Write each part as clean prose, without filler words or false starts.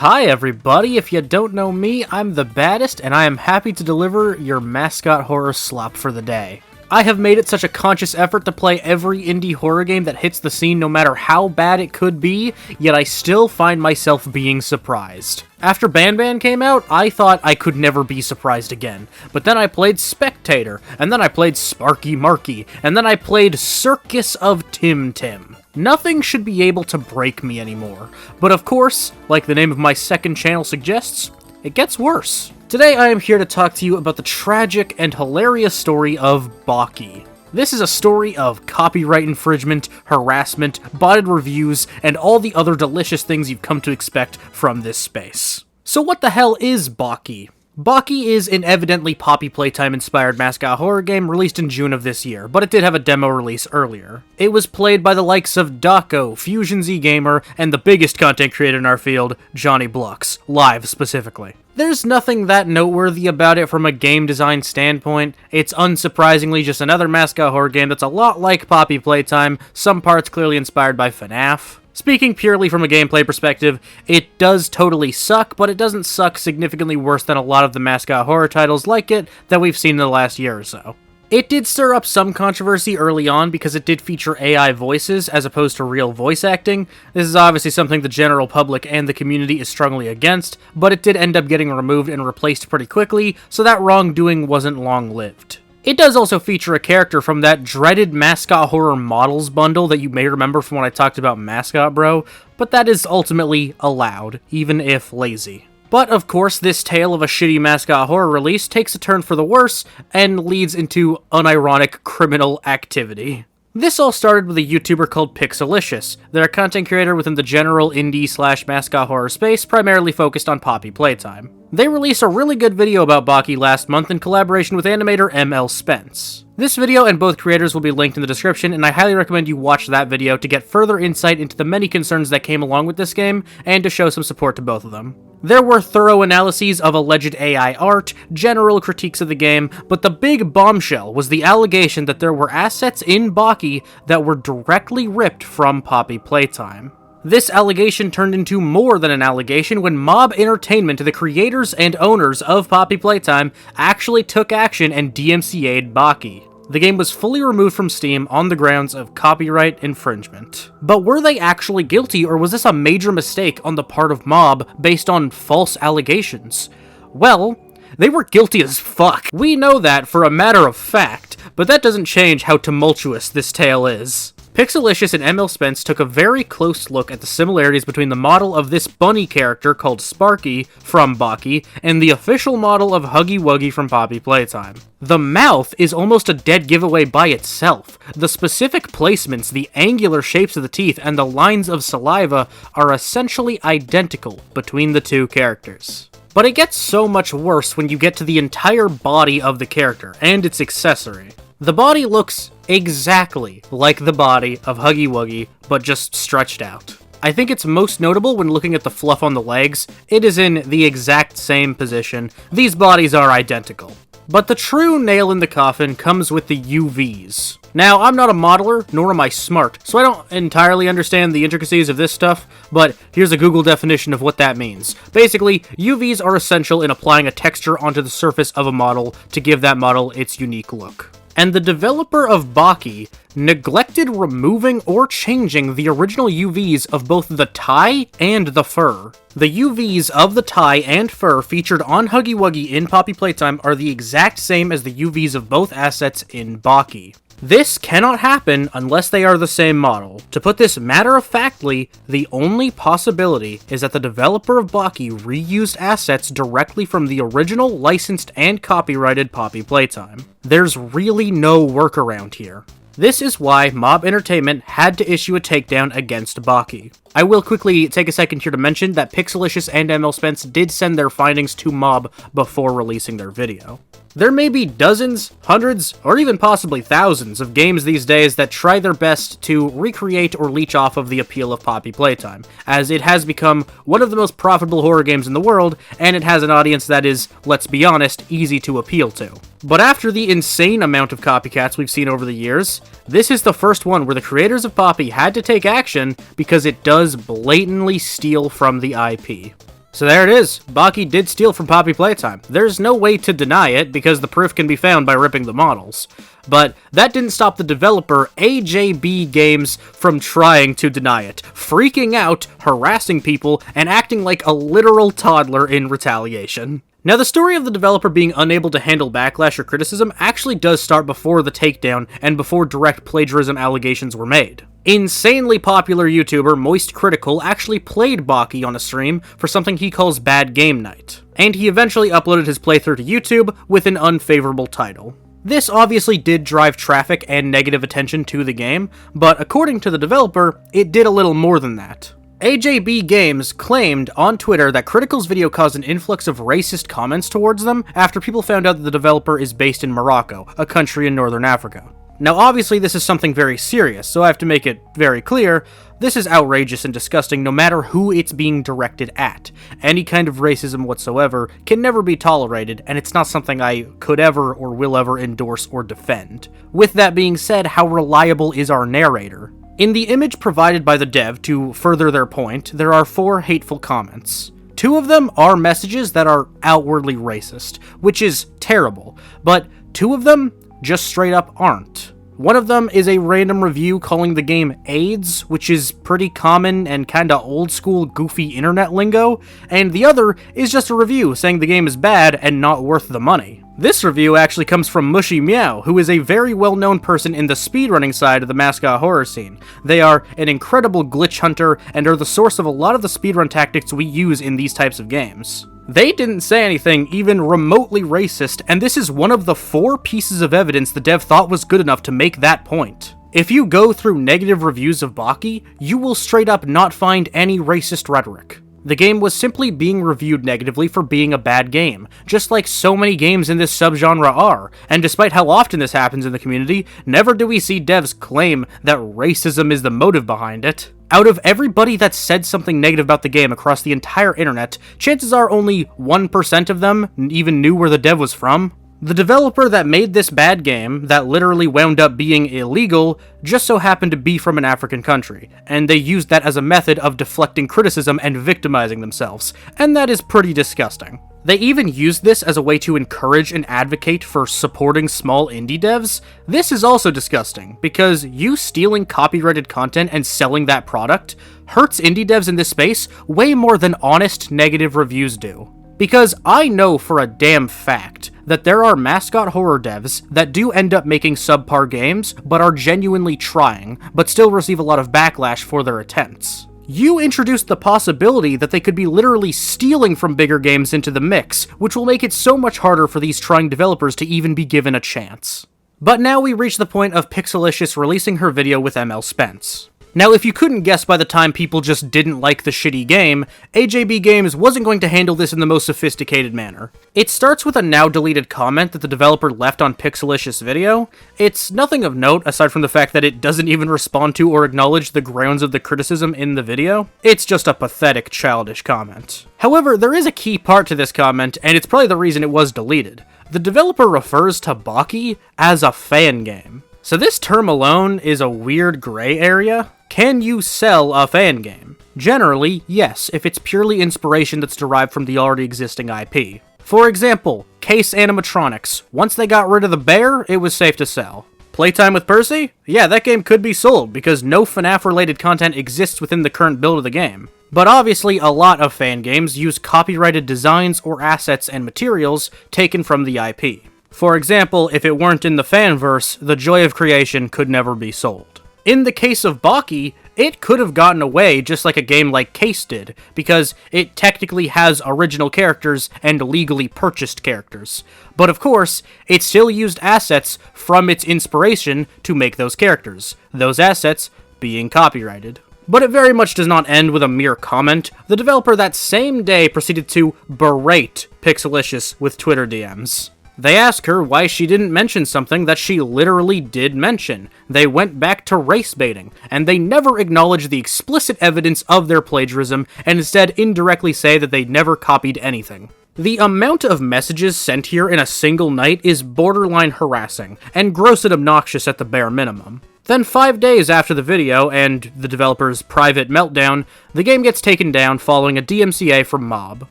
Hi everybody, if you don't know me, I'm the baddest, and I am happy to deliver your Mascot horror slop for the day. I have made it such a conscious effort to play every indie horror game that hits the scene no matter how bad it could be, yet I still find myself being surprised. After Ban came out, I thought I could never be surprised again, but then I played Spectator, and then I played Sparky Marky, and then I played Circus of Tim Tim. Nothing should be able to break me anymore, but of course, like the name of my second channel suggests, it gets worse. Today I am here to talk to you about the tragic and hilarious story of Bokkie. This is a story of copyright infringement, harassment, botted reviews, and all the other delicious things you've come to expect from this space. So what the hell is Bokkie? Bokkie is an evidently Poppy Playtime inspired Mascot horror game released in June of this year, but it did have a demo release earlier. It was played by the likes of Daco, Fusion Z Gamer, and the biggest content creator in our field, Johnny Blocks, live specifically. There's nothing that noteworthy about it from a game design standpoint. It's unsurprisingly just another Mascot horror game that's a lot like Poppy Playtime, some parts clearly inspired by FNAF. Speaking purely from a gameplay perspective, it does totally suck, but it doesn't suck significantly worse than a lot of the Mascot horror titles like it that we've seen in the last year or so. It did stir up some controversy early on because it did feature AI voices as opposed to real voice acting. This is obviously something the general public and the community is strongly against, but it did end up getting removed and replaced pretty quickly, so that wrongdoing wasn't long-lived. It does also feature a character from that dreaded Mascot Horror Models bundle that you may remember from when I talked about Mascot Bro, but that is ultimately allowed, even if lazy. But of course, this tale of a shitty Mascot horror release takes a turn for the worse, and leads into unironic criminal activity. This all started with a YouTuber called Pixelishious. They're a content creator within the general indie/Mascot horror space, primarily focused on Poppy Playtime. They released a really good video about Bokkie last month in collaboration with animator ML Spence. This video and both creators will be linked in the description, and I highly recommend you watch that video to get further insight into the many concerns that came along with this game, and to show some support to both of them. There were thorough analyses of alleged AI art, general critiques of the game, but the big bombshell was the allegation that there were assets in Bokkie that were directly ripped from Poppy Playtime. This allegation turned into more than an allegation when Mob Entertainment, the creators and owners of Poppy Playtime, actually took action and DMCA'd Bokkie. The game was fully removed from Steam on the grounds of copyright infringement. But were they actually guilty, or was this a major mistake on the part of Mob based on false allegations? Well, they were guilty as fuck. We know that for a matter of fact, but that doesn't change how tumultuous this tale is. Pixelishious and ML Spence took a very close look at the similarities between the model of this bunny character called Sparky from Bokkie and the official model of Huggy Wuggy from Poppy Playtime. The mouth is almost a dead giveaway by itself. The specific placements, the angular shapes of the teeth, and the lines of saliva are essentially identical between the two characters. But it gets so much worse when you get to the entire body of the character and its accessory. The body looks exactly like the body of Huggy Wuggy, but just stretched out. I think it's most notable when looking at the fluff on the legs. It is in the exact same position. These bodies are identical. But the true nail in the coffin comes with the UVs. Now, I'm not a modeler, nor am I smart, so I don't entirely understand the intricacies of this stuff, but here's a Google definition of what that means. Basically, UVs are essential in applying a texture onto the surface of a model to give that model its unique look. And the developer of Bokkie neglected removing or changing the original UVs of both the tie and the fur. The UVs of the tie and fur featured on Huggy Wuggy in Poppy Playtime are the exact same as the UVs of both assets in Bokkie. This cannot happen unless they are the same model. To put this matter-of-factly, the only possibility is that the developer of Bokkie reused assets directly from the original licensed and copyrighted Poppy Playtime. There's really no workaround here. This is why Mob Entertainment had to issue a takedown against Bokkie. I will quickly take a second here to mention that Pixelishious and ML Spence did send their findings to Mob before releasing their video. There may be dozens, hundreds, or even possibly thousands of games these days that try their best to recreate or leech off of the appeal of Poppy Playtime, as it has become one of the most profitable horror games in the world, and it has an audience that is, let's be honest, easy to appeal to. But after the insane amount of copycats we've seen over the years, this is the first one where the creators of Poppy had to take action because it does blatantly steal from the IP. So there it is, Bokkie did steal from Poppy Playtime. There's no way to deny it, because the proof can be found by ripping the models. But that didn't stop the developer, AJB Games, from trying to deny it, freaking out, harassing people, and acting like a literal toddler in retaliation. Now, the story of the developer being unable to handle backlash or criticism actually does start before the takedown and before direct plagiarism allegations were made. Insanely popular YouTuber Moist Critical actually played Bokkie on a stream for something he calls Bad Game Night, and he eventually uploaded his playthrough to YouTube with an unfavorable title. This obviously did drive traffic and negative attention to the game, but according to the developer, it did a little more than that. AJB Games claimed on Twitter that Critical's video caused an influx of racist comments towards them after people found out that the developer is based in Morocco, a country in northern Africa. Now obviously this is something very serious, so I have to make it very clear, this is outrageous and disgusting no matter who it's being directed at. Any kind of racism whatsoever can never be tolerated, and it's not something I could ever or will ever endorse or defend. With that being said, how reliable is our narrator? In the image provided by the dev to further their point, there are 4 hateful comments. 2 of them are messages that are outwardly racist, which is terrible, but 2 of them just straight up aren't. One of them is a random review calling the game AIDS, which is pretty common and kinda old school goofy internet lingo, and the other is just a review saying the game is bad and not worth the money. This review actually comes from Mushy Meow, who is a very well-known person in the speedrunning side of the Mascot horror scene. They are an incredible glitch hunter and are the source of a lot of the speedrun tactics we use in these types of games. They didn't say anything even remotely racist, and this is one of the 4 pieces of evidence the dev thought was good enough to make that point. If you go through negative reviews of Bokkie, you will straight up not find any racist rhetoric. The game was simply being reviewed negatively for being a bad game, just like so many games in this subgenre are, and despite how often this happens in the community, never do we see devs claim that racism is the motive behind it. Out of everybody that said something negative about the game across the entire internet, chances are only 1% of them even knew where the dev was from. The developer that made this bad game, that literally wound up being illegal, just so happened to be from an African country, and they used that as a method of deflecting criticism and victimizing themselves, and that is pretty disgusting. They even used this as a way to encourage and advocate for supporting small indie devs. This is also disgusting, because you stealing copyrighted content and selling that product hurts indie devs in this space way more than honest negative reviews do. Because I know for a damn fact that there are Mascot horror devs that do end up making subpar games, but are genuinely trying, but still receive a lot of backlash for their attempts. You introduced the possibility that they could be literally stealing from bigger games into the mix, which will make it so much harder for these trying developers to even be given a chance. But now we reach the point of Pixelicious releasing her video with ML Spence. Now, if you couldn't guess by the time people just didn't like the shitty game, AJB Games wasn't going to handle this in the most sophisticated manner. It starts with a now-deleted comment that the developer left on Pixelicious' video. It's nothing of note, aside from the fact that it doesn't even respond to or acknowledge the grounds of the criticism in the video. It's just a pathetic, childish comment. However, there is a key part to this comment, and it's probably the reason it was deleted. The developer refers to Bokkie as a fan game. So this term alone is a weird gray area. Can you sell a fan game? Generally, yes, if it's purely inspiration that's derived from the already existing IP. For example, Case Animatronics. Once they got rid of the bear, it was safe to sell. Playtime with Percy? Yeah, that game could be sold, because no FNAF-related content exists within the current build of the game. But obviously, a lot of fan games use copyrighted designs or assets and materials taken from the IP. For example, if it weren't in the fanverse, the joy of creation could never be sold. In the case of Bokkie, it could have gotten away just like a game like Case did, because it technically has original characters and legally purchased characters. But of course, it still used assets from its inspiration to make those characters, those assets being copyrighted. But it very much does not end with a mere comment. The developer that same day proceeded to berate Pixelicious with Twitter DMs. They ask her why she didn't mention something that she literally did mention. They went back to race baiting, and they never acknowledge the explicit evidence of their plagiarism, and instead indirectly say that they never copied anything. The amount of messages sent here in a single night is borderline harassing, and gross and obnoxious at the bare minimum. Then 5 days after the video and the developer's private meltdown, the game gets taken down following a DMCA from Mob.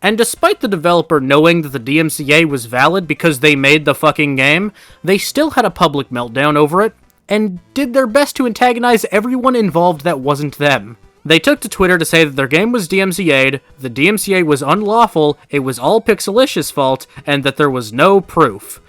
And despite the developer knowing that the DMCA was valid because they made the fucking game, they still had a public meltdown over it, and did their best to antagonize everyone involved that wasn't them. They took to Twitter to say that their game was DMCA'd, the DMCA was unlawful, it was all Pixelish's fault, and that there was no proof.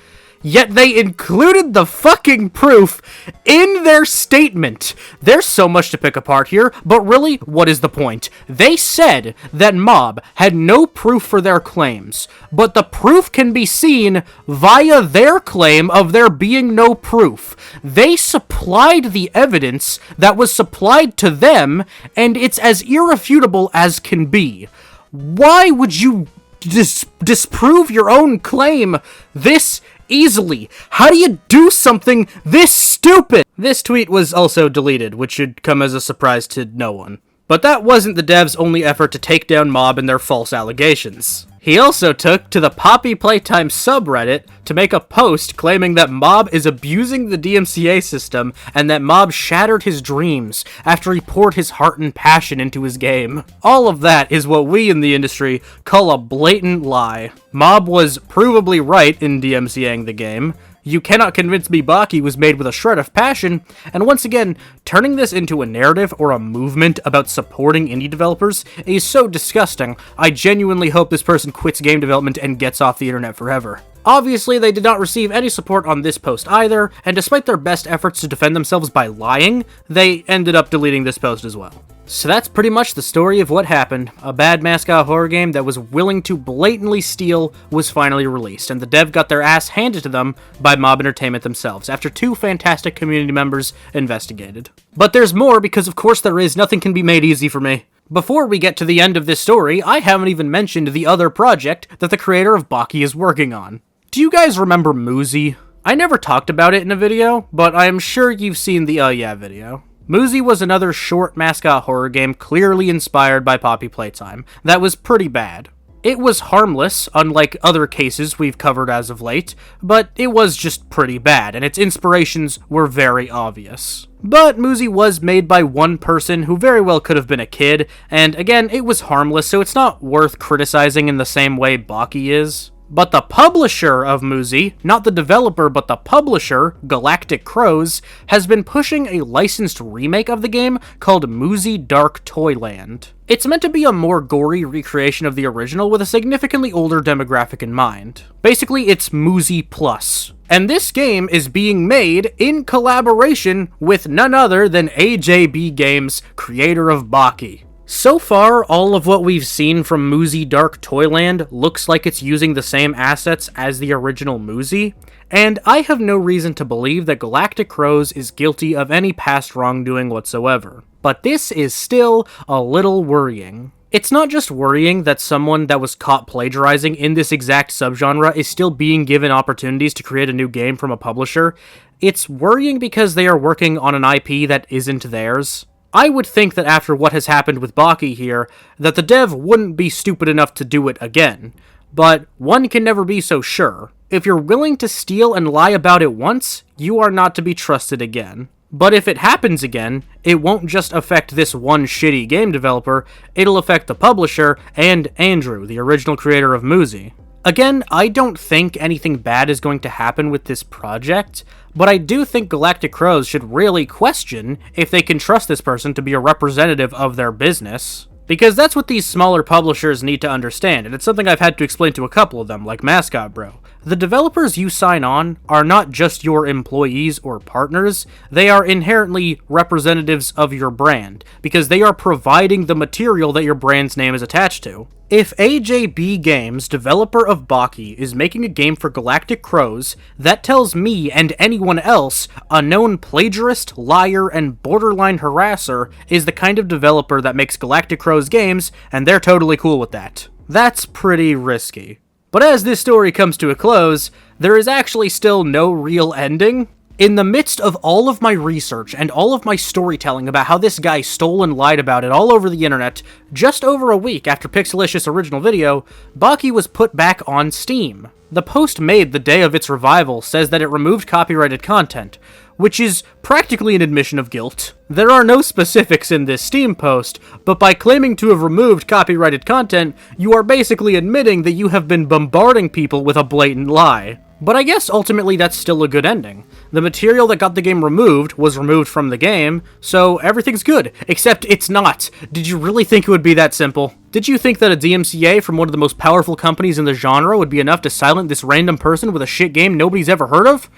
Yet they included the fucking proof in their statement. There's so much to pick apart here, but really, what is the point? They said that Mob had no proof for their claims, but the proof can be seen via their claim of there being no proof. They supplied the evidence that was supplied to them, and it's as irrefutable as can be. Why would you disprove your own claim this easily? How do you do something this stupid? This tweet was also deleted, which should come as a surprise to no one. But that wasn't the devs' only effort to take down Mob and their false allegations. He also took to the Poppy Playtime subreddit to make a post claiming that Mob is abusing the DMCA system and that Mob shattered his dreams after he poured his heart and passion into his game. All of that is what we in the industry call a blatant lie. Mob was provably right in DMCAing the game. You cannot convince me Bokkie was made with a shred of passion, and once again, turning this into a narrative or a movement about supporting indie developers is so disgusting. I genuinely hope this person quits game development and gets off the internet forever. Obviously, they did not receive any support on this post either, and despite their best efforts to defend themselves by lying, they ended up deleting this post as well. So that's pretty much the story of what happened. A bad Mascot horror game that was willing to blatantly steal was finally released, and the dev got their ass handed to them by Mob Entertainment themselves, after 2 fantastic community members investigated. But there's more, because of course there is. Nothing can be made easy for me. Before we get to the end of this story, I haven't even mentioned the other project that the creator of Bokkie is working on. Do you guys remember Muzy? I never talked about it in a video, but I am sure you've seen the yeah video. Muzy was another short Mascot horror game clearly inspired by Poppy Playtime that was pretty bad. It was harmless, unlike other cases we've covered as of late, but it was just pretty bad, and its inspirations were very obvious. But Muzy was made by one person who very well could have been a kid, and again, it was harmless, so it's not worth criticizing in the same way Bokkie is. But the publisher of Muzy, not the developer but the publisher, Galactic Crows, has been pushing a licensed remake of the game called Muzy Dark Toyland. It's meant to be a more gory recreation of the original with a significantly older demographic in mind. Basically, it's Muzy Plus. And this game is being made in collaboration with none other than AJB Games, creator of Bokkie. So far, all of what we've seen from Muzy Dark Toyland looks like it's using the same assets as the original Muzy, and I have no reason to believe that Galactic Crows is guilty of any past wrongdoing whatsoever. But this is still a little worrying. It's not just worrying that someone that was caught plagiarizing in this exact subgenre is still being given opportunities to create a new game from a publisher. It's worrying because they are working on an IP that isn't theirs. I would think that after what has happened with Bokkie here, that the dev wouldn't be stupid enough to do it again. But one can never be so sure. If you're willing to steal and lie about it once, you are not to be trusted again. But if it happens again, it won't just affect this one shitty game developer, it'll affect the publisher and Andrew, the original creator of Muzy. Again, I don't think anything bad is going to happen with this project, but I do think Galactic Crows should really question if they can trust this person to be a representative of their business. Because that's what these smaller publishers need to understand, and it's something I've had to explain to a couple of them, like Mascot Bro. The developers you sign on are not just your employees or partners, they are inherently representatives of your brand, because they are providing the material that your brand's name is attached to. If AJB Games, developer of Bokkie, is making a game for Galactic Crows, that tells me and anyone else a known plagiarist, liar, and borderline harasser is the kind of developer that makes Galactic Crows games, and they're totally cool with that. That's pretty risky. But as this story comes to a close, there is actually still no real ending. In the midst of all of my research and all of my storytelling about how this guy stole and lied about it all over the internet, just over a week after Pixelishious' original video, Bokkie was put back on Steam. The post made the day of its revival says that it removed copyrighted content, which is practically an admission of guilt. There are no specifics in this Steam post, but by claiming to have removed copyrighted content, you are basically admitting that you have been bombarding people with a blatant lie. But I guess ultimately that's still a good ending. The material that got the game removed was removed from the game, so everything's good, except it's not. Did you really think it would be that simple? Did you think that a DMCA from one of the most powerful companies in the genre would be enough to silence this random person with a shit game nobody's ever heard of?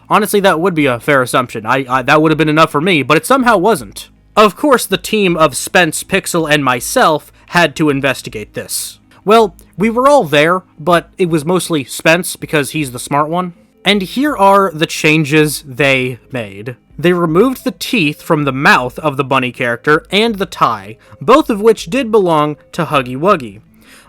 Honestly, that would be a fair assumption. That would have been enough for me, but it somehow wasn't. Of course, the team of Spence, Pixel, and myself had to investigate this. Well, we were all there, but it was mostly Spence because he's the smart one. And here are the changes they made. They removed the teeth from the mouth of the bunny character and the tie, both of which did belong to Huggy Wuggy.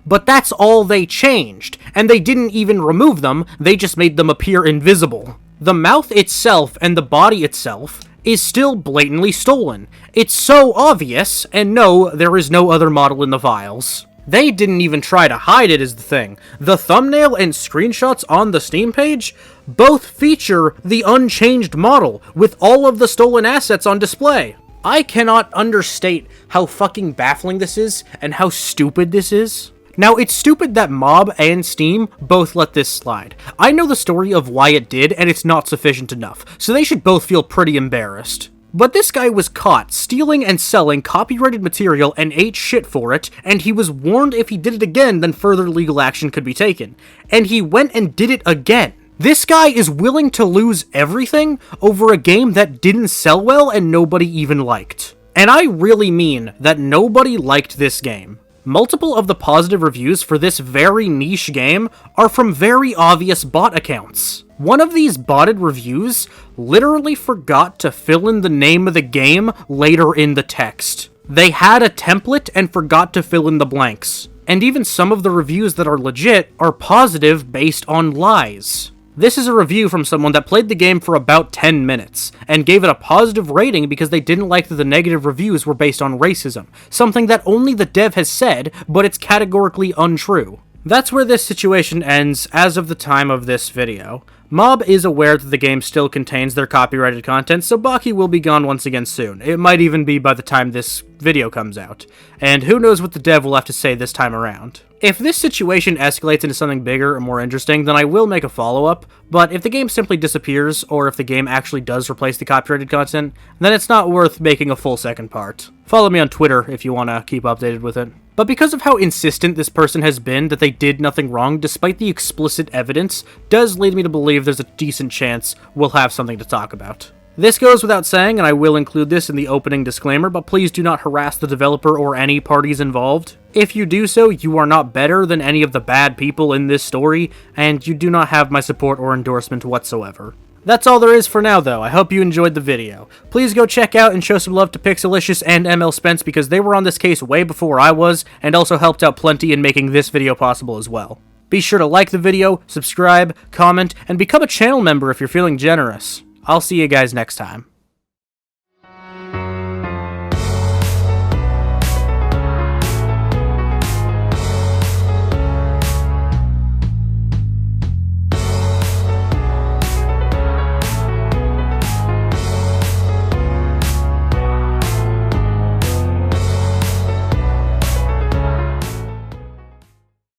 But that's all they changed, and they didn't even remove them, they just made them appear invisible. The mouth itself and the body itself is still blatantly stolen. It's so obvious, and no, there is no other model in the files. They didn't even try to hide it is the thing. The thumbnail and screenshots on the Steam page both feature the unchanged model, with all of the stolen assets on display. I cannot understate how fucking baffling this is, and how stupid this is. Now, it's stupid that Mob and Steam both let this slide. I know the story of why it did, and it's not sufficient enough, so they should both feel pretty embarrassed. But this guy was caught stealing and selling copyrighted material and ate shit for it, and he was warned if he did it again, then further legal action could be taken. And he went and did it again. This guy is willing to lose everything over a game that didn't sell well and nobody even liked. And I really mean that nobody liked this game. Multiple of the positive reviews for this very niche game are from very obvious bot accounts. One of these botted reviews literally forgot to fill in the name of the game later in the text. They had a template and forgot to fill in the blanks. And even some of the reviews that are legit are positive based on lies. This is a review from someone that played the game for about 10 minutes, and gave it a positive rating because they didn't like that the negative reviews were based on racism, something that only the dev has said, but it's categorically untrue. That's where this situation ends as of the time of this video. Mob is aware that the game still contains their copyrighted content, so Bokkie will be gone once again soon. It might even be by the time this video comes out. And who knows what the dev will have to say this time around. If this situation escalates into something bigger or more interesting, then I will make a follow-up, but if the game simply disappears, or if the game actually does replace the copyrighted content, then it's not worth making a full second part. Follow me on Twitter if you want to keep updated with it. But because of how insistent this person has been that they did nothing wrong despite the explicit evidence, does lead me to believe there's a decent chance we'll have something to talk about. This goes without saying, and I will include this in the opening disclaimer, but please do not harass the developer or any parties involved. If you do so, you are not better than any of the bad people in this story, and you do not have my support or endorsement whatsoever. That's all there is for now, though. I hope you enjoyed the video. Please go check out and show some love to Pixelicious and ML Spence because they were on this case way before I was, and also helped out plenty in making this video possible as well. Be sure to like the video, subscribe, comment, and become a channel member if you're feeling generous. I'll see you guys next time.